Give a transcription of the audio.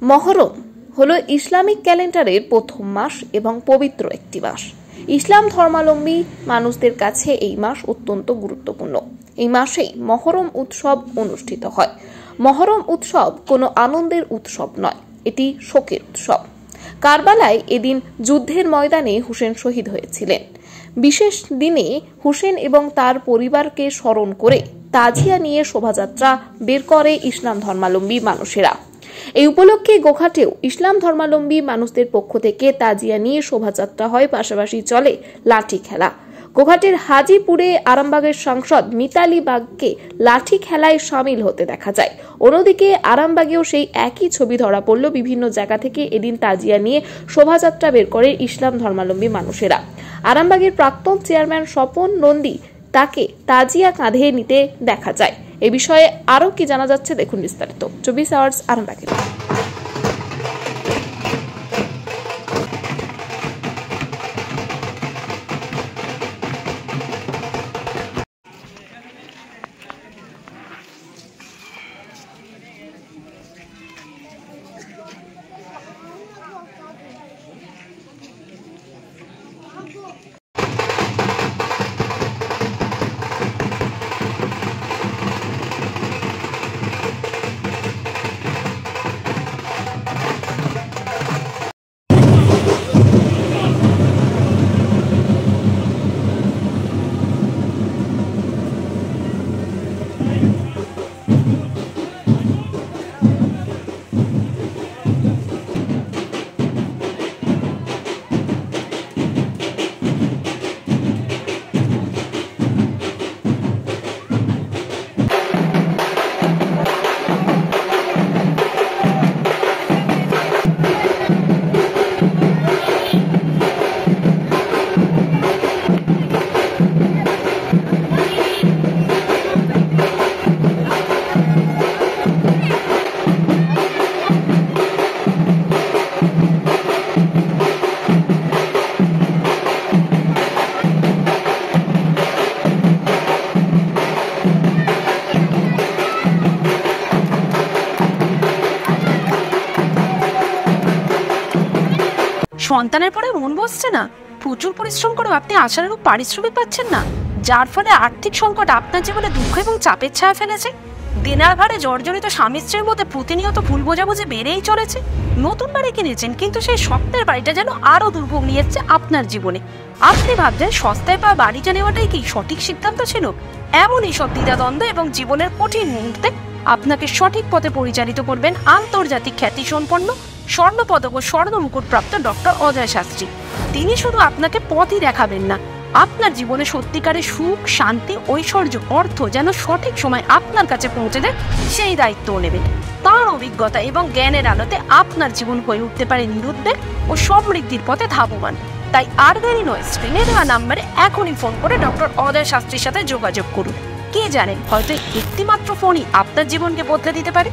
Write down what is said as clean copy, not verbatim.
মহরম হলো ইসলামিক ক্যালেন্ডারের প্রথম মাস এবং পবিত্র একটি মাস। ইসলাম ধর্মাবলম্বী মানুষদের কাছে এই মাস অত্যন্ত গুরুত্বপূর্ণ। এই মাসেই মহরম উৎসব অনুষ্ঠিত হয়। মহরম উৎসব কোনো আনন্দের উৎসব নয়, এটি শোকের উৎসব। কারবালায় এদিন যুদ্ধের ময়দানে হুসেন শহীদ হয়েছিলেন। বিশেষ দিনে হুসেন এবং তার পরিবারকে স্মরণ করে তাজিয়া নিয়ে শোভাযাত্রা বের করে ইসলাম ধর্মাবলম্বী মানুষেরা। এই উপলক্ষে গোঘাটেও ইসলাম ধর্মাবলম্বী মানুষদের পক্ষ থেকে তাজিয়া নিয়ে শোভাযাত্রা হয়, পাশাপাশি চলে লাঠি খেলা। গোঘাটের হাজিপুরে আরামবাগের সাংসদ মিতালি বাগকে লাঠি খেলায় সামিল হতে দেখা যায়। অন্যদিকে আরামবাগেও সেই একই ছবি ধরা পড়ল। বিভিন্ন জায়গা থেকে এদিন তাজিয়া নিয়ে শোভাযাত্রা বের করে ইসলাম ধর্মাবলম্বী মানুষেরা। আরামবাগের প্রাক্তন চেয়ারম্যান স্বপন নন্দী তাকে তাজিয়া কাঁধে নিতে দেখা যায়। এ বিষয়ে আরো কি জানা যাচ্ছে দেখুন বিস্তারিত 24 আওয়ার্স আরামবাগে। সন্তানের পরে মন বসছে না, প্রচুর পরিশ্রম করেও আপনি আশানুরূপ পারিশ্রমিক পাচ্ছেন না, যার ফলে আর্থিক সংকট আপনার জীবনে দুঃখ এবং চাপের ছায়া ফেলেছে। দেনার ভারে জর্জরিত স্বামী স্ত্রীর মধ্যে প্রতিনিয়ত ভুল বোঝাবুঝি বেড়েই চলেছে। নতুন বাড়ি কিনেছেন, কিন্তু সেই স্বপ্নের বাড়িটা যেন আরো দুর্ভোগ নিয়ে যাচ্ছে আপনার জীবনে। আপনি ভাবছেন সস্তায় পাওয়া বাড়িটা নেওয়াটাই কি সঠিক সিদ্ধান্ত ছিল? এমনই সব দ্বিধাদ্বন্দ্ব এবং জীবনের কঠিন মুহূর্তে আপনাকে সঠিক পথে পরিচালিত করবেন আন্তর্জাতিক খ্যাতিসম্পন্ন স্বর্ণপদক ও স্বর্ণ মুকুটপ্রাপ্ত ডক্টর অজয় শাস্ত্রী। তিনি শুধু আপনাকে পথই দেখাবেন না, আপনার জীবনে সত্যিকারের সুখ, শান্তি, ঐশ্বর্য, অর্থ যেন সঠিক সময় আপনার কাছে পৌঁছে দেয় সেই দায়িত্বও নেবেন। তার অভিজ্ঞতা এবং জ্ঞানের আলোতে আপনার জীবন হয়ে উঠতে পারে নিরুদ্বেগ ও সমৃদ্ধির পথে ধাবমান। তাই আর দেরি নয়, স্ক্রিনে দেওয়া নাম্বারে এখনই ফোন করে ডক্টর অজয় শাস্ত্রীর সাথে যোগাযোগ করুন। কে জানেন, হয়তো একটি মাত্র ফোনই আপনার জীবনকে বদলে দিতে পারে।